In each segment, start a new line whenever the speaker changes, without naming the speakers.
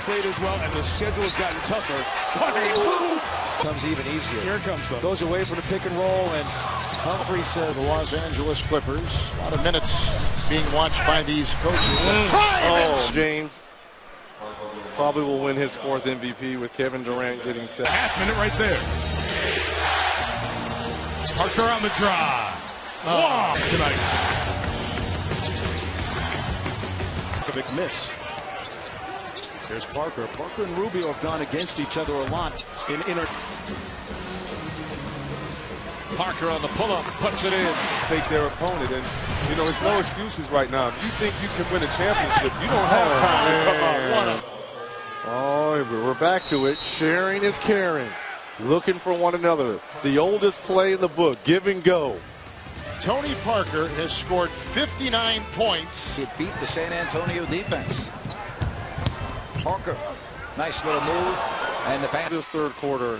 played as well, and the schedule has gotten tougher. But a move
comes even easier.
Here comes the
goes away from the pick and roll, and Humphrey said the Los Angeles Clippers. A lot of minutes being watched by these coaches.
James probably will win his 4th MVP with Kevin Durant getting set.
A half minute right there. Parker on the drive. Tonight. A big miss. There's Parker. Parker and Rubio have gone against each other a lot in inner. Parker on the pull-up, puts it in.
Take their opponent, and you know, it's no excuses right now. If you think you can win a championship, you don't have time. Oh, we're back to it. Sharing is caring. Looking for one another. The oldest play in the book. Give and go.
Tony Parker has scored 59 points.
It beat the San Antonio defense. Parker, nice little move, and the back.
This third quarter,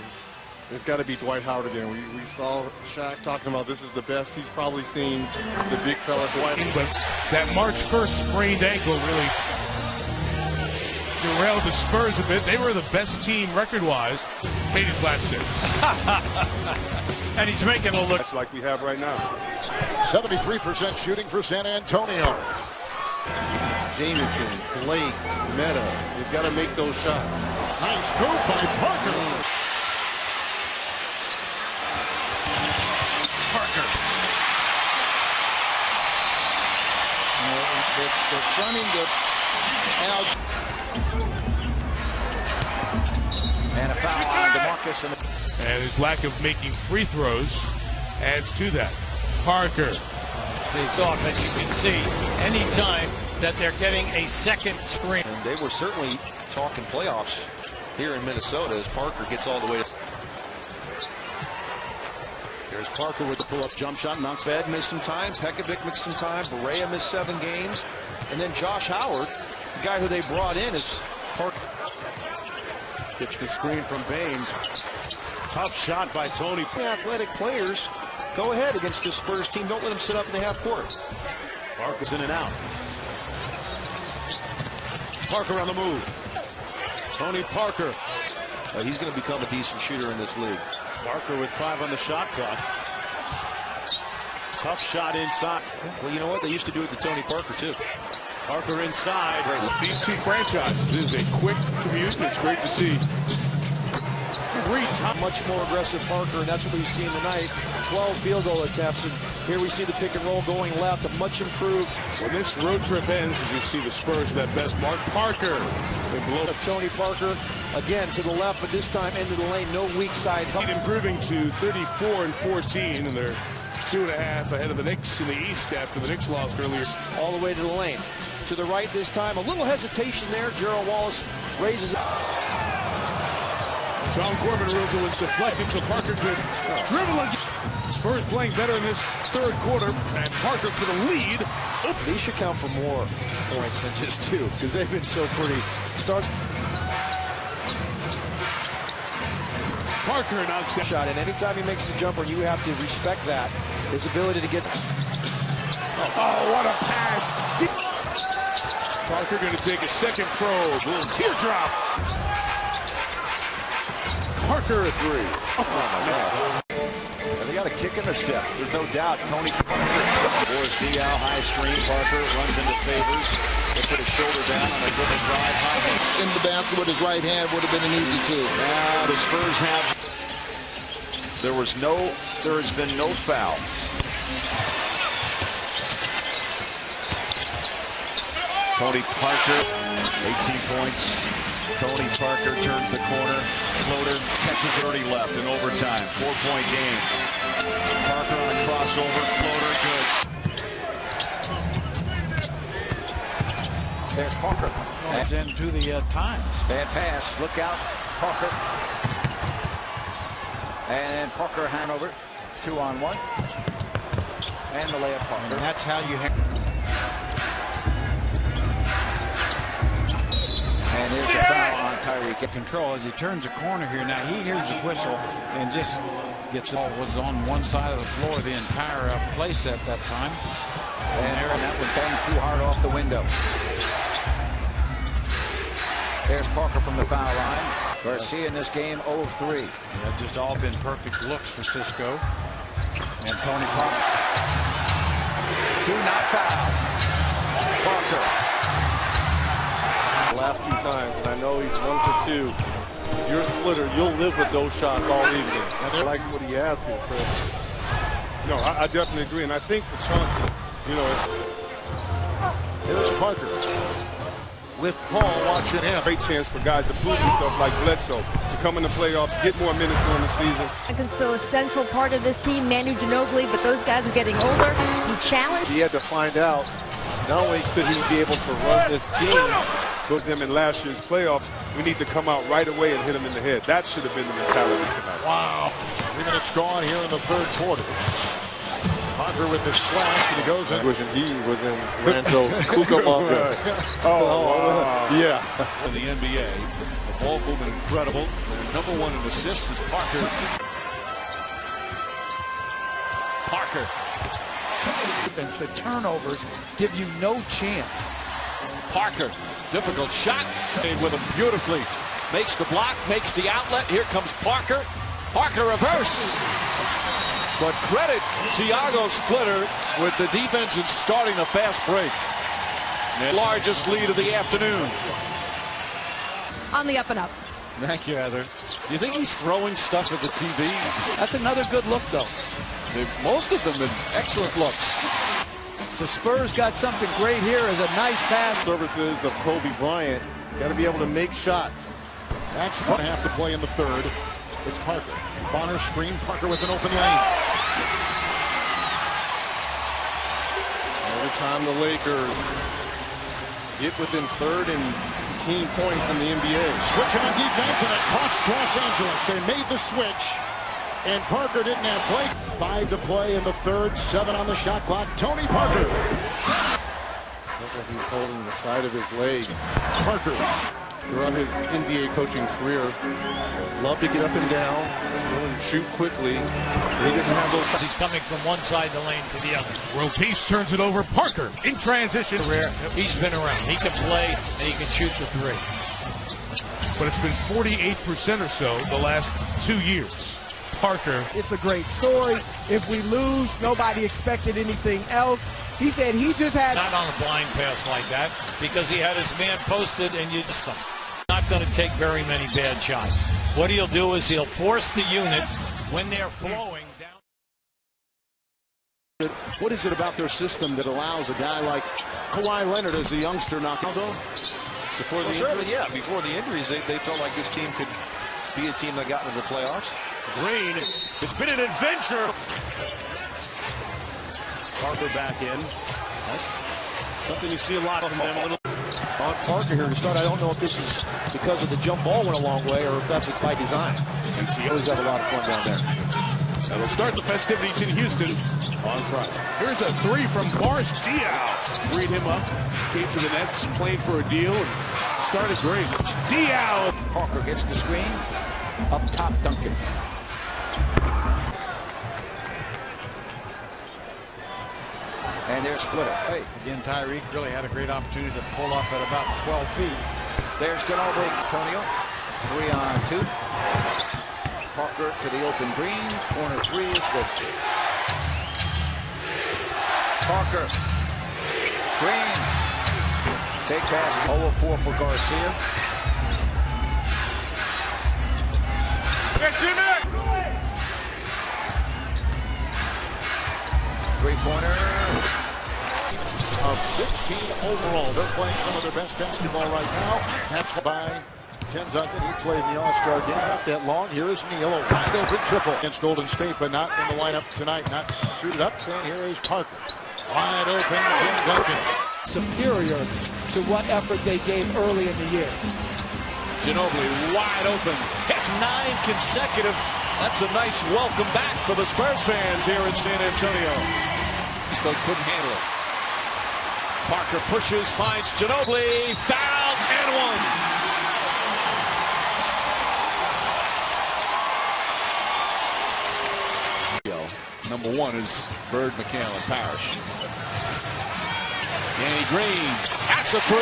it's got to be Dwight Howard again. We saw Shaq talking about this is the best he's probably seen the big fella Dwight.
But that March 1st sprained ankle really derailed the Spurs a bit. They were the best team record-wise. Made his last 6. And he's making a look
like we have right now.
73% shooting for San Antonio.
Jameson, Blake, Meta, you've got to make those shots.
Nice move by Parker.
They're running the out. And a foul on DeMarcus.
And his lack of making free throws adds to that. Parker.
It's off, and you can see anytime that they're getting a second screen.
And they were certainly talking playoffs here in Minnesota as Parker gets all the way to. There's Parker with the pull-up jump shot. Knocks Fed missed some time. Pekovic missed some time. Barea missed 7 games. And then Josh Howard, the guy who they brought in, is Parker.
Gets the screen from Baines. Tough shot by Tony.
Athletic players, go ahead against the Spurs team. Don't let them sit up in the half court.
Parker's in and out. Parker on the move. Tony Parker.
He's going to become a decent shooter in this league.
Parker with 5 on the shot clock. Tough shot inside.
Well, you know what? They used to do it to Tony Parker, too.
Parker inside. These two franchises. This is a quick commute, and it's great to see.
Much more aggressive Parker, and that's what we've seen tonight. 12 field goal attempts, and here we see the pick and roll going left, a much improved.
When this road trip ends, you see the Spurs that best mark. Parker. They blow up
Tony Parker again to the left, but this time into the lane, no weak side.
Improving to 34-14, and they're 2.5 ahead of the Knicks in the East after the Knicks lost earlier.
All the way to the lane. To the right this time, a little hesitation there. Gerald Wallace raises it.
Sean Corbin rules it was deflected, so Parker could dribble again. Spurs playing better in this third quarter, and Parker for the lead.
These should count for more points than just 2, because they've been so pretty.
Parker knocks down
shot, and anytime he makes the jumper, you have to respect that. His ability to get.
Oh, what a pass! Parker going to take a second probe. Little teardrop. Parker a 3. Oh, my God.
They got a kick in their step. There's no doubt. Tony Parker. Boris Diaw, high screen. Parker runs into favors. They put his shoulder down on a dribble drive.
In the basket with his right hand would have been an easy 2.
Now the Spurs have. There has been no foul. Tony Parker, 18 points. Tony Parker turns the corner. Floater catches 30 left in overtime. 4-point game. Parker on a crossover. Floater good. There's Parker.
Goes into the times.
Bad pass. Look out. Parker. And Parker Hanover. 2-on-1. And the layup Parker.
And that's how you
And there's a foul on Tyree.
get control as he turns the corner here. Now he hears the whistle and just gets all was on one side of the floor the entire place at that time.
And that was banged too hard off the window.
There's Parker from the foul line. Garcia in this game 0 of 3.
They've just all been perfect looks for Cisco. And Tony Parker.
Do not foul. Parker.
The last few times, and I know he's 1 for 2. You're a splitter. You'll live with those shots all evening. And he likes what he has here, Chris.
No, I definitely agree. And I think for Chauncey, you know, it's...
Here's Parker. With Paul watching him.
Great chance for guys to prove themselves like Bledsoe, to come in the playoffs, get more minutes during the season.
Duncan's still a central part of this team, Manu Ginobili, but those guys are getting older. He challenged.
He had to find out not only could he be able to run this team,
Put them in last year's playoffs, we need to come out right away and hit them in the head. That should have been the mentality tonight.
Wow. 3 minutes gone here in the third quarter. Parker with the slash, and he goes in.
wishing he was in Rancho Cucamonga.
Wow.
Yeah.
In the NBA, the ball movement incredible. Number 1 in assists is Parker. Parker.
Defense, the turnovers give you no chance.
Parker, difficult shot. Stayed with him beautifully. Makes the block, makes the outlet. Here comes Parker. Parker reverse. But credit Thiago Splitter with the defense and starting a fast break. The largest lead of the afternoon.
On the up and up.
Thank you, Heather. Do you think he's throwing stuff at the TV?
That's another good look, though.
Most of them have excellent looks.
The Spurs got something great here as a nice pass.
Services of Kobe Bryant. Got to be able to make shots.
That's 1.5 to play in the third. It's Parker. Bonner screen. Parker with an open lane.
Every time the Lakers get within third and team points in the NBA.
Switch on defense, and it costs Los Angeles. They made the switch, and Parker didn't have play. 5 to play in the third, 7 on the shot clock. Tony Parker.
Looks like he's holding the side of his leg.
Parker.
Throughout his NBA coaching career, love to get up and down, and shoot quickly. He doesn't have those.
He's coming from one side of the lane to the other. World Peace turns it over. Parker in transition. He's been around. He can play and he can shoot the 3. But it's been 48% or so the last 2 years. Parker.
It's a great story. If we lose, nobody expected anything else. He said he just had...
Not on a blind pass like that because he had his man posted and you just... Not going to take very many bad shots. What he'll do is he'll force the unit when they're flowing down.
What is it about their system that allows a guy like Kawhi Leonard as a youngster knock out?
Before the injuries? Yeah, before the injuries, they felt like this team could be a team that got into the playoffs.
Green, it's been an adventure. Parker back in. That's something you see a lot of them.
On Parker here to start, I don't know if this is because of the jump ball went a long way or if that's by design. You always have a lot of fun down there.
That'll start the festivities in Houston on Friday. Here's a 3 from Boris Diaw. Freed him up, came to the Nets, played for a deal, and started great. Diaw.
Parker gets the screen. Up top, Duncan. And there's Splitter. Hey, again, Tyreek really had a great opportunity to pull up at about 12 feet. There's Ginobili. Antonio. 3 on 2. Parker to the open green. Corner 3 is good. Parker. Green. Big pass. 0 of 4 for Garcia. Three-pointer.
Of 16 overall. They're playing some of their best basketball right now. That's by Tim Duncan. He played in the All-Star game not that long. Here is Neal, a wide open triple against Golden State, but not in the lineup tonight. Not suited up. And here is Parker. Wide open, Tim Duncan.
superior to what effort they gave early in the year.
Ginobili wide open. Hits 9 consecutive. That's a nice welcome back for the Spurs fans here in San Antonio. He still couldn't handle it. Parker pushes, finds Ginobili. Foul and 1. Number 1 is Bird, McHale, and Parrish. Danny Green. That's a 3.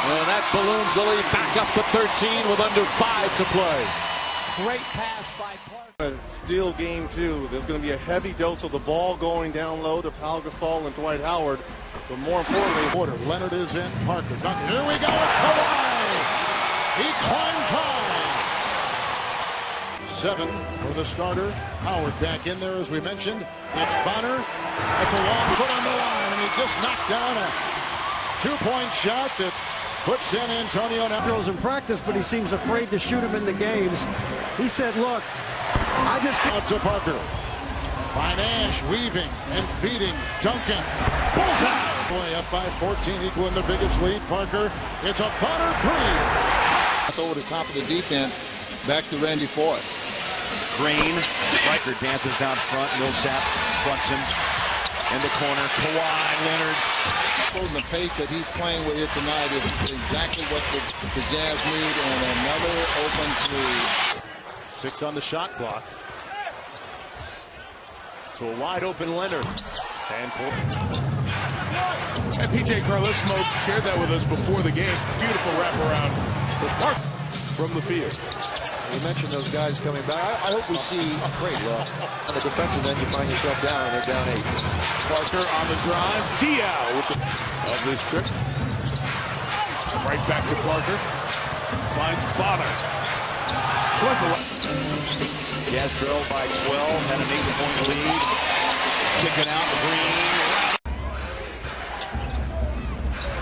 And that balloons the lead back up to 13 with under 5 to play.
Great pass by Parker.
Steal game 2. There's going to be a heavy dose of the ball going down low to Pau Gasol and Dwight Howard. But more importantly,
quarter. Leonard is in. Parker dunking. Here we go. Kawhi. He climbs high. 7 for the starter. Howard back in there as we mentioned. It's Bonner. That's a long foot on the line, and he just knocked down a 2-point shot that puts in Antonio Drills
in practice, but he seems afraid to shoot him in the games. He said, look, I just
out to Parker. By Nash, weaving and feeding, dunking. Bullseye! Boy, up by 14, equaling the biggest lead. Parker, it's a Bonner 3.
That's over the top of the defense. Back to Randy Ford.
Green, Riker dances out front. Millsap fronts him in the corner. Kawhi Leonard.
The pace that he's playing with here tonight is exactly what the Jazz need, and another open 3.
6 on the shot clock. To a wide open Leonard. And P.J. Carlesmo shared that with us before the game. Beautiful wraparound for Park from the field.
We mentioned those guys coming back. I hope we see great. Well, on the defensive end, you find yourself down, and they're down 8.
Parker on the drive. Diao with of this trip. Right back to Parker. Finds Bonner.
Jazz trail by 12. Had an 8-point lead. Kicking out Green.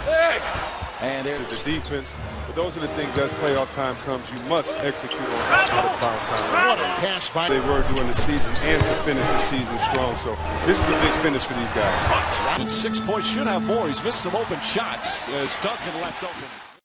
Hey!
And there's
the defense. But those are the things as playoff time comes, you must execute on playoff time.
What a pass by.
They were during the season and to finish the season strong. So this is a big finish for these guys.
6 points, should have more. He's missed some open shots as Duncan left open.